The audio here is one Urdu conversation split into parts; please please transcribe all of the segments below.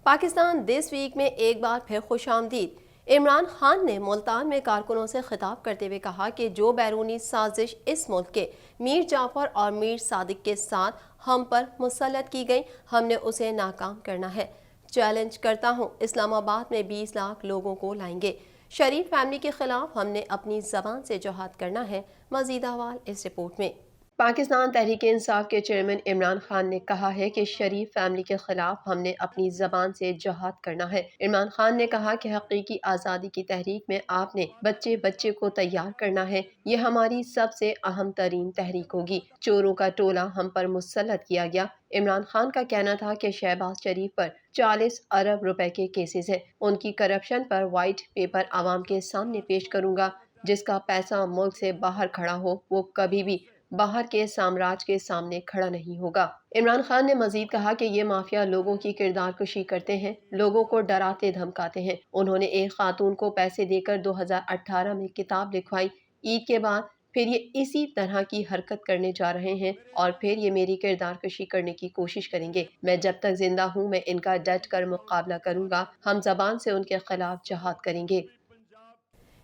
پاکستان دس ویک میں ایک بار پھر خوش آمدید۔ عمران خان نے ملتان میں کارکنوں سے خطاب کرتے ہوئے کہا کہ جو بیرونی سازش اس ملک کے میر جعفر اور میر صادق کے ساتھ ہم پر مسلط کی گئی، ہم نے اسے ناکام کرنا ہے۔ چیلنج کرتا ہوں، اسلام آباد میں 20 لاکھ لوگوں کو لائیں گے۔ شریف فیملی کے خلاف ہم نے اپنی زبان سے جہاد کرنا ہے۔ مزید احوال اس رپورٹ میں۔ پاکستان تحریک انصاف کے چیئرمین عمران خان نے کہا ہے کہ شریف فیملی کے خلاف ہم نے اپنی زبان سے جہاد کرنا ہے۔ عمران خان نے کہا کہ حقیقی آزادی کی تحریک میں آپ نے بچے بچے کو تیار کرنا ہے، یہ ہماری سب سے اہم ترین تحریک ہوگی۔ چوروں کا ٹولہ ہم پر مسلط کیا گیا۔ عمران خان کا کہنا تھا کہ شہباز شریف پر 40 ارب روپے کے کیسز ہیں، ان کی کرپشن پر وائٹ پیپر عوام کے سامنے پیش کروں گا۔ جس کا پیسہ ملک سے باہر کھڑا ہو وہ کبھی بھی باہر کے سامراج کے سامنے کھڑا نہیں ہوگا۔ عمران خان نے مزید کہا کہ یہ مافیا لوگوں کی کردار کشی کرتے ہیں، لوگوں کو ڈراتے دھمکاتے ہیں۔ انہوں نے ایک خاتون کو پیسے دے کر 2018 میں کتاب لکھوائی، عید کے بعد پھر یہ اسی طرح کی حرکت کرنے جا رہے ہیں اور پھر یہ میری کردار کشی کرنے کی کوشش کریں گے۔ میں جب تک زندہ ہوں میں ان کا ڈٹ کر مقابلہ کروں گا، ہم زبان سے ان کے خلاف جہاد کریں گے۔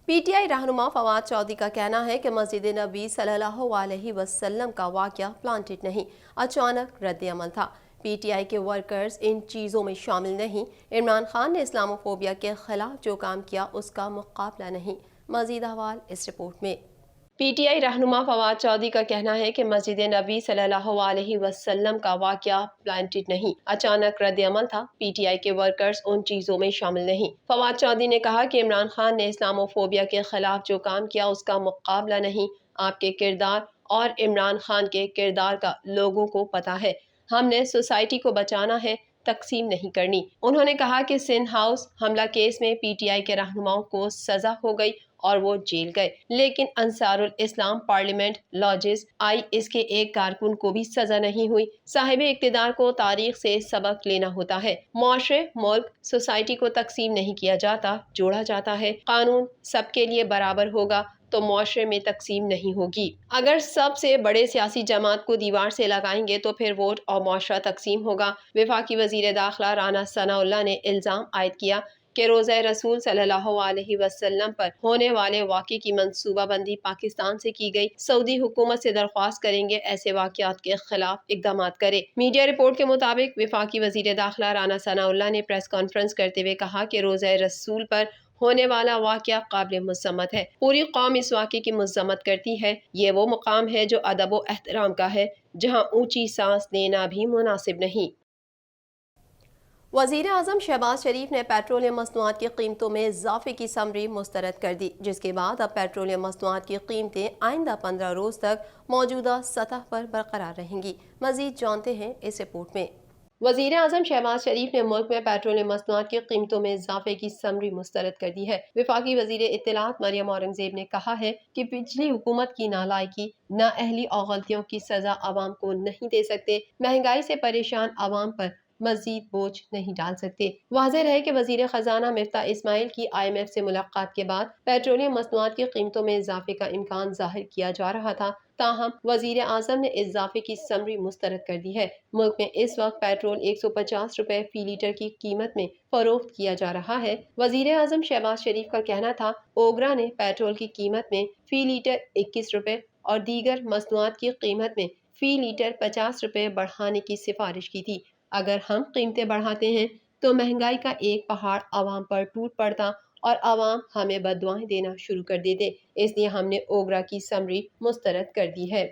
پی ٹی آئی رہنما فواد چودھری کا کہنا ہے کہ مسجد نبوی صلی اللہ علیہ وسلم کا واقعہ پلانٹڈ نہیں، اچانک رد عمل تھا۔ پی ٹی آئی کے ورکرز ان چیزوں میں شامل نہیں۔ عمران خان نے اسلاموفوبیا کے خلاف جو کام کیا اس کا مقابلہ نہیں۔ مزید احوال اس رپورٹ میں۔ پی ٹی آئی رہنما فواد چودھری کا کہنا ہے کہ مسجد نبوی صلی اللہ علیہ وسلم کا واقعہ پلانٹڈ نہیں، اچانک رد عمل تھا۔ پی ٹی آئی کے ورکرز ان چیزوں میں شامل نہیں۔ فواد چودھری نے کہا کہ عمران خان نے اسلاموفوبیا کے خلاف جو کام کیا اس کا مقابلہ نہیں۔ آپ کے کردار اور عمران خان کے کردار کا لوگوں کو پتہ ہے۔ ہم نے سوسائٹی کو بچانا ہے، تقسیم نہیں کرنی۔ انہوں نے کہا کہ سندھ ہاؤس حملہ کیس میں پی ٹی آئی کے رہنماؤں کو سزا ہو گئی اور وہ جیل گئے، لیکن انصار الاسلام پارلیمنٹ لاجز آئی اس کے ایک کارکن کو بھی سزا نہیں ہوئی۔ صاحب اقتدار کو تاریخ سے سبق لینا ہوتا ہے۔ معاشرے، ملک، سوسائٹی کو تقسیم نہیں کیا جاتا، جوڑا جاتا ہے۔ قانون سب کے لیے برابر ہوگا تو معاشرے میں تقسیم نہیں ہوگی۔ اگر سب سے بڑے سیاسی جماعت کو دیوار سے لگائیں گے تو پھر ووٹ اور معاشرہ تقسیم ہوگا۔ وفاقی وزیر داخلہ رانا ثناء اللہ نے الزام عائد کیا کہ روزہ رسول صلی اللہ علیہ وسلم پر ہونے والے واقعے کی منصوبہ بندی پاکستان سے کی گئی۔ سعودی حکومت سے درخواست کریں گے ایسے واقعات کے خلاف اقدامات کرے۔ میڈیا رپورٹ کے مطابق وفاقی وزیر داخلہ رانا ثناء اللہ نے پریس کانفرنس کرتے ہوئے کہا کہ روزہ رسول پر ہونے والا واقعہ قابل مذمت ہے۔ پوری قوم اس واقعے کی مذمت کرتی ہے۔ یہ وہ مقام ہے جو ادب و احترام کا ہے، جہاں اونچی سانس لینا بھی مناسب نہیں۔ وزیر اعظم شہباز شریف نے پیٹرولیم مصنوعات کی قیمتوں میں اضافے کی سمری مسترد کر دی، جس کے بعد اب پیٹرولیم مصنوعات کی قیمتیں آئندہ 15 روز تک موجودہ سطح پر برقرار رہیں گی۔ مزید جانتے ہیں اس رپورٹ میں۔ وزیر اعظم شہباز شریف نے ملک میں پیٹرولیم مصنوعات کی قیمتوں میں اضافے کی سمری مسترد کر دی ہے۔ وفاقی وزیر اطلاعات مریم اورنگزیب نے کہا ہے کہ پچھلی حکومت کی نالائکی، نااہلی اور غلطیوں کی سزا عوام کو نہیں دے سکتے، مہنگائی سے پریشان عوام پر مزید بوجھ نہیں ڈال سکتے۔ واضح رہے کہ وزیر خزانہ مفتاح اسماعیل کی IMF سے ملاقات کے بعد پیٹرولیم مصنوعات کی قیمتوں میں اضافے کا امکان ظاہر کیا جا رہا تھا، تاہم وزیر اعظم نے اضافے کی سمری مسترد کر دی ہے۔ ملک میں اس وقت پیٹرول 150 روپے فی لیٹر کی قیمت میں فروخت کیا جا رہا ہے۔ وزیر اعظم شہباز شریف کا کہنا تھا، اوگرا نے پیٹرول کی قیمت میں فی لیٹر 21 روپے اور دیگر مصنوعات کی قیمت میں فی لیٹر 50 روپے بڑھانے کی سفارش کی تھی۔ اگر ہم قیمتیں بڑھاتے ہیں تو مہنگائی کا ایک پہاڑ عوام پر ٹوٹ پڑتا اور عوام ہمیں بددعائیں دینا شروع کر دیتے، اس لیے ہم نے اوگرا کی سمری مسترد کر دی ہے۔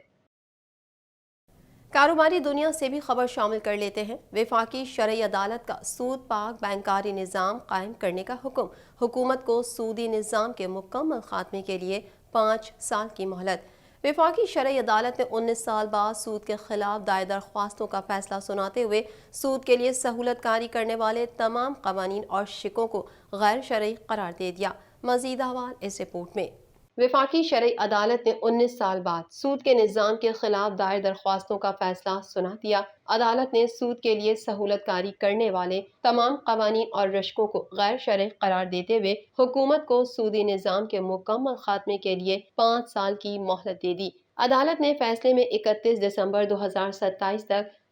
کاروباری دنیا سے بھی خبر شامل کر لیتے ہیں۔ وفاقی شرعی عدالت کا سود پاک بینکاری نظام قائم کرنے کا حکم، حکومت کو سودی نظام کے مکمل خاتمے کے لیے 5 سال کی مہلت۔ وفاقی شرعی عدالت نے 19 سال بعد سود کے خلاف دائر درخواستوں کا فیصلہ سناتے ہوئے سود کے لیے سہولت کاری کرنے والے تمام قوانین اور شقوں کو غیر شرعی قرار دے دیا۔ مزید احوال اس رپورٹ میں۔ وفاقی شرعی عدالت نے 19 سال بعد سود کے نظام کے خلاف دائر درخواستوں کا فیصلہ سنا دیا۔ عدالت نے سود کے لیے سہولت کاری کرنے والے تمام قوانین اور رشقوں کو غیر شرعی قرار دیتے ہوئے حکومت کو سودی نظام کے مکمل خاتمے کے لیے 5 سال کی مہلت دے دی۔ عدالت نے فیصلے میں 31 دسمبر 2027 تک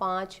5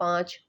5